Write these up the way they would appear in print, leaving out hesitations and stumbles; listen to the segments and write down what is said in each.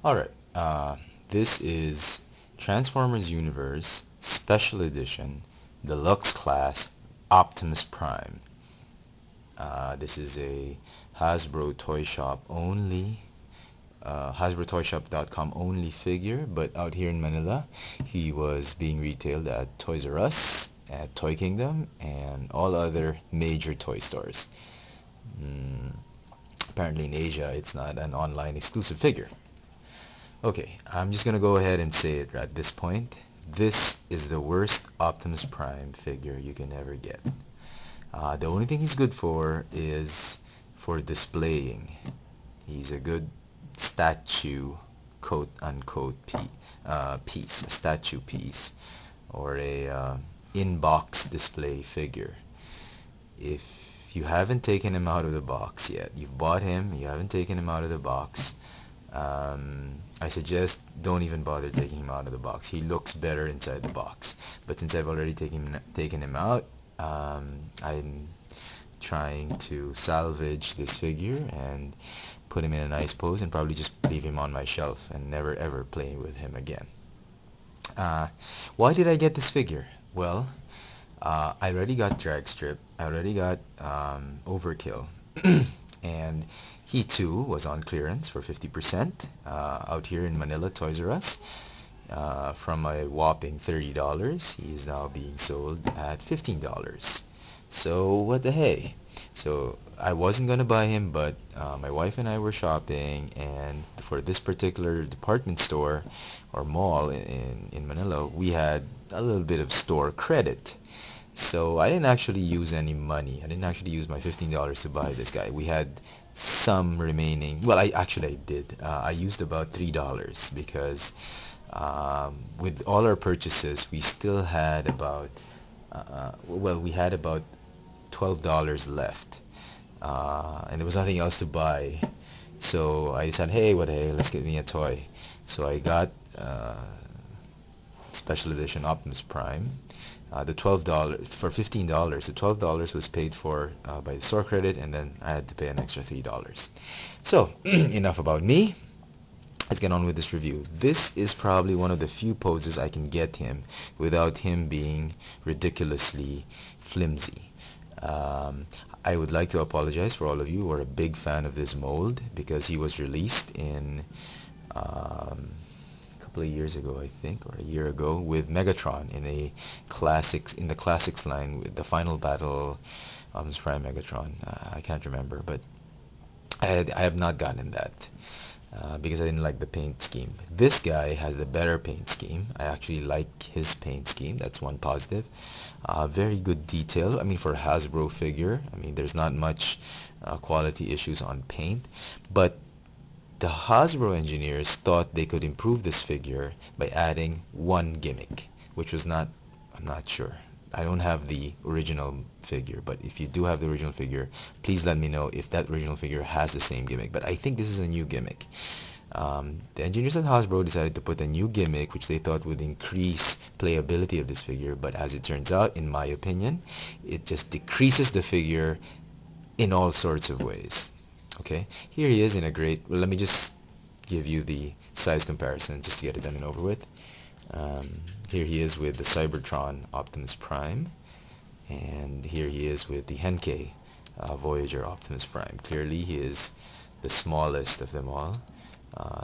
Alright, this is Transformers Universe Special Edition Deluxe Class Optimus Prime. This is a Hasbro Toy Shop only, HasbroToyShop.com only figure, but out here in Manila, he was being retailed at Toys R Us, at Toy Kingdom, and all other major toy stores. Mm, Apparently in Asia, it's not an online exclusive figure. Okay, I'm just gonna go ahead and say it at this point. This is the worst Optimus Prime figure you can ever get. The only thing he's good for is for displaying. He's a good statue, quote unquote, piece, a statue piece, or a in-box display figure. If you haven't taken him out of the box yet, you've bought him, you haven't taken him out of the box, I suggest don't even bother taking him out of the box. He looks better inside the box. But since I've already taken him out, I'm trying to salvage this figure and put him in a nice pose and probably just leave him on my shelf and never ever play with him again. Uh, why did I get this figure? Well, I already got Drag Strip, I already got Overkill, and he too was on clearance for 50% out here in Manila Toys R Us. From a whopping $30, he is now being sold at $15. So what the hey? So I wasn't gonna buy him, but my wife and I were shopping, and for this particular department store or mall in Manila, we had a little bit of store credit. So I didn't actually use any money. I didn't actually use my $15 to buy this guy. We had some remaining. Well, I did. I used about $3 because with all our purchases, we still had about we had about $12 left, and there was nothing else to buy. So I decided, hey, what the hey, let's get me a toy. So I got special edition Optimus Prime. The $12 for $15. The $12 was paid for by the store credit, and then I had to pay an extra $3. So enough about me. Let's get on with this review. This is probably one of the few poses I can get him without him being ridiculously flimsy. I would like to apologize for all of you who are a big fan of this mold, because he was released in couple of years ago, I think, or a year ago, with Megatron in the classics line with the final battle, Optimus Prime Megatron. I can't remember, but I have not gotten that because I didn't like the paint scheme. This guy has the better paint scheme. I actually like his paint scheme. That's one positive. Very good detail. I mean, for a Hasbro figure, I mean, there's not much quality issues on paint, but the Hasbro engineers thought they could improve this figure by adding one gimmick, which was not, I'm not sure. I don't have the original figure, but if you do have the original figure, please let me know if that original figure has the same gimmick. But I think this is a new gimmick. The engineers at Hasbro decided to put a new gimmick which they thought would increase playability of this figure, but as it turns out, in my opinion, it just decreases the figure in all sorts of ways. Okay, here he is in a great, well, let me just give you the size comparison just to get it done and over with. Here he is with the Cybertron Optimus Prime, and here he is with the Henkei Voyager Optimus Prime. Clearly he is the smallest of them all.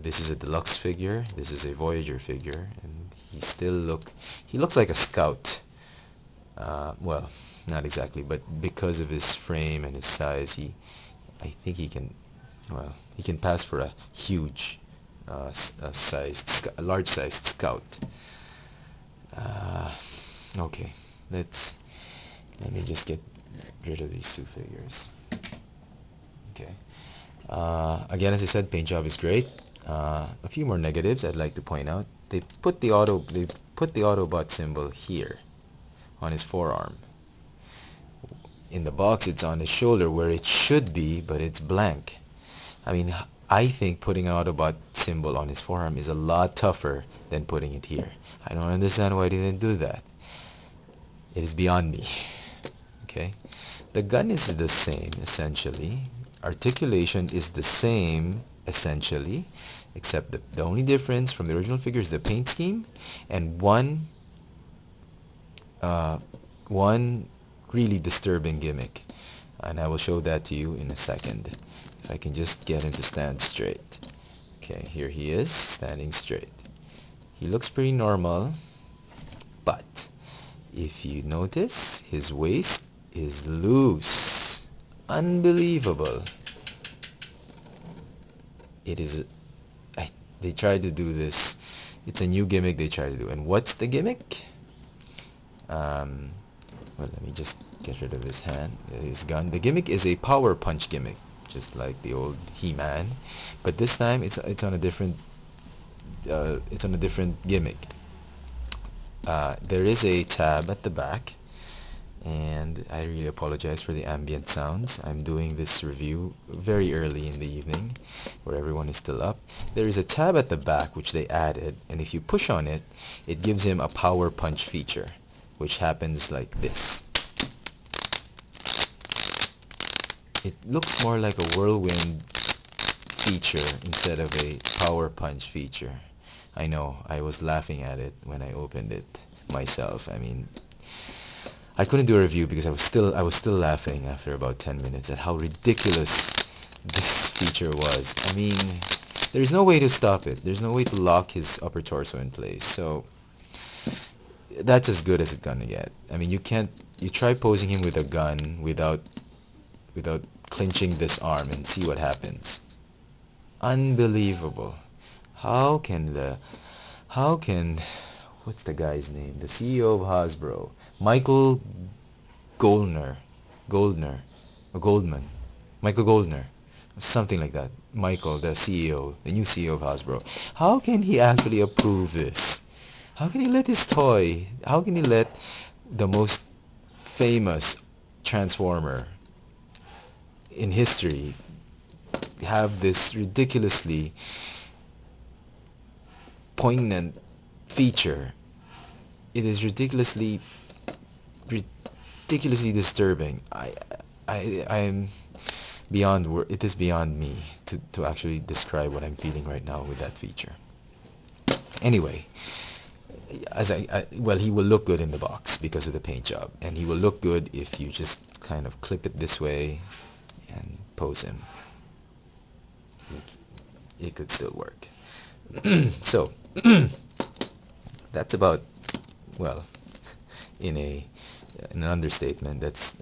This is a deluxe figure, this is a Voyager figure, and he looks like a scout. Well, not exactly, but because of his frame and his size, I think he can, well, he can pass for a huge a large-sized scout. Okay, let me just get rid of these two figures. Okay. Again, as I said, paint job is great. A few more negatives I'd like to point out. They put the Autobot symbol here on his forearm. In the box, it's on his shoulder where it should be, but it's blank. I mean, I think putting an Autobot symbol on his forearm is a lot tougher than putting it here. I don't understand why they didn't do that. It is beyond me. Okay, the gun is the same essentially. Articulation is the same essentially, except the only difference from the original figure is the paint scheme and uh, one really disturbing gimmick, and I will show that to you in a second. If I can just get him to stand straight. Okay, here he is, standing straight. He looks pretty normal, but if you notice, his waist is loose. Unbelievable. It is, they tried to do this. It's a new gimmick they try to do. And what's the gimmick? Well, let me just get rid of his hand, his gun. The gimmick is a power punch gimmick, just like the old He-Man, but this time it's on a different gimmick. There is a tab at the back, and I really apologize for the ambient sounds. I'm doing this review very early in the evening, where everyone is still up. There is a tab at the back which they added, and if you push on it, it gives him a power punch feature, which happens like this. It looks more like a whirlwind feature instead of a power punch feature. I know, I was laughing at it when I opened it myself. I mean, I couldn't do a review because I was still laughing after about 10 minutes at how ridiculous this feature was. I mean, there's no way to stop it. There's no way to lock his upper torso in place. So that's as good as it's gonna get. I mean, you try posing him with a gun without clinching this arm and see what happens. Unbelievable. How can what's the guy's name? The CEO of Hasbro, Michael Goldman, Michael Goldner, something like that. Michael, the CEO, the new CEO of Hasbro. How can he actually approve this? How can he let his toy? How can he let the most famous Transformer in history have this ridiculously poignant feature? It is ridiculously disturbing. I'm beyond it is beyond me to actually describe what I'm feeling right now with that feature. Anyway, well, he will look good in the box because of the paint job, and he will look good if you just kind of clip it this way and pose him. It could still work. So that's about, well, in an understatement, that's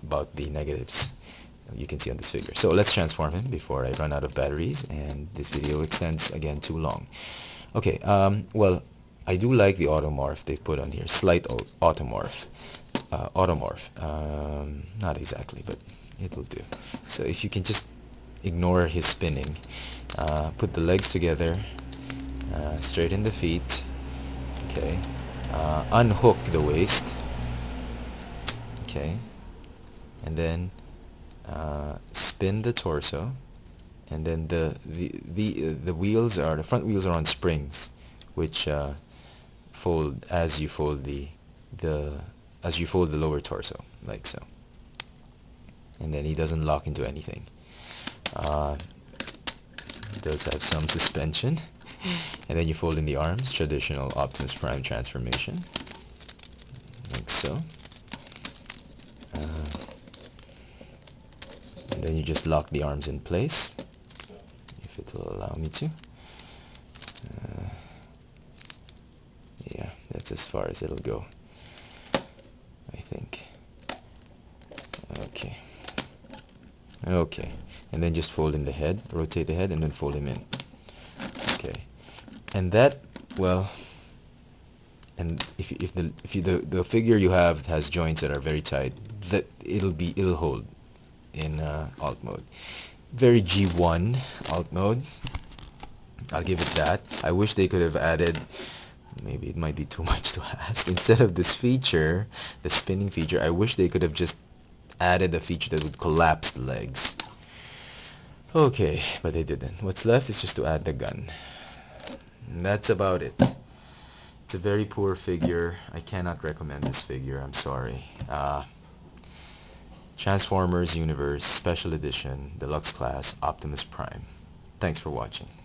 about the negatives you can see on this figure. So let's transform him before I run out of batteries and this video extends again too long. Okay, well, I do like the automorph they put on here. Slight automorph. Not exactly, but it will do. So if you can just ignore his spinning, put the legs together, straighten the feet, okay, unhook the waist, okay, and then spin the torso, and then the front wheels are on springs, which fold as you fold the lower torso, like so, and then he doesn't lock into anything. Does have some suspension, and then you fold in the arms, traditional Optimus Prime transformation, like so. And then you just lock the arms in place, if it will allow me to. Yeah, that's as far as it'll go, I think. Okay, and then just fold in the head, rotate the head, and then fold him in. Okay, and that, well, and if the figure you have has joints that are very tight, that it'll hold in alt mode. Very G1 alt mode, I'll give it that. I wish they could have added, maybe it might be too much to ask, instead of this feature, the spinning feature, I wish they could have just added a feature that would collapse the legs. Okay, but they didn't. What's left is just to add the gun. And that's about it. It's a very poor figure. I cannot recommend this figure, I'm sorry. Transformers Universe Special Edition Deluxe Class Optimus Prime. Thanks for watching.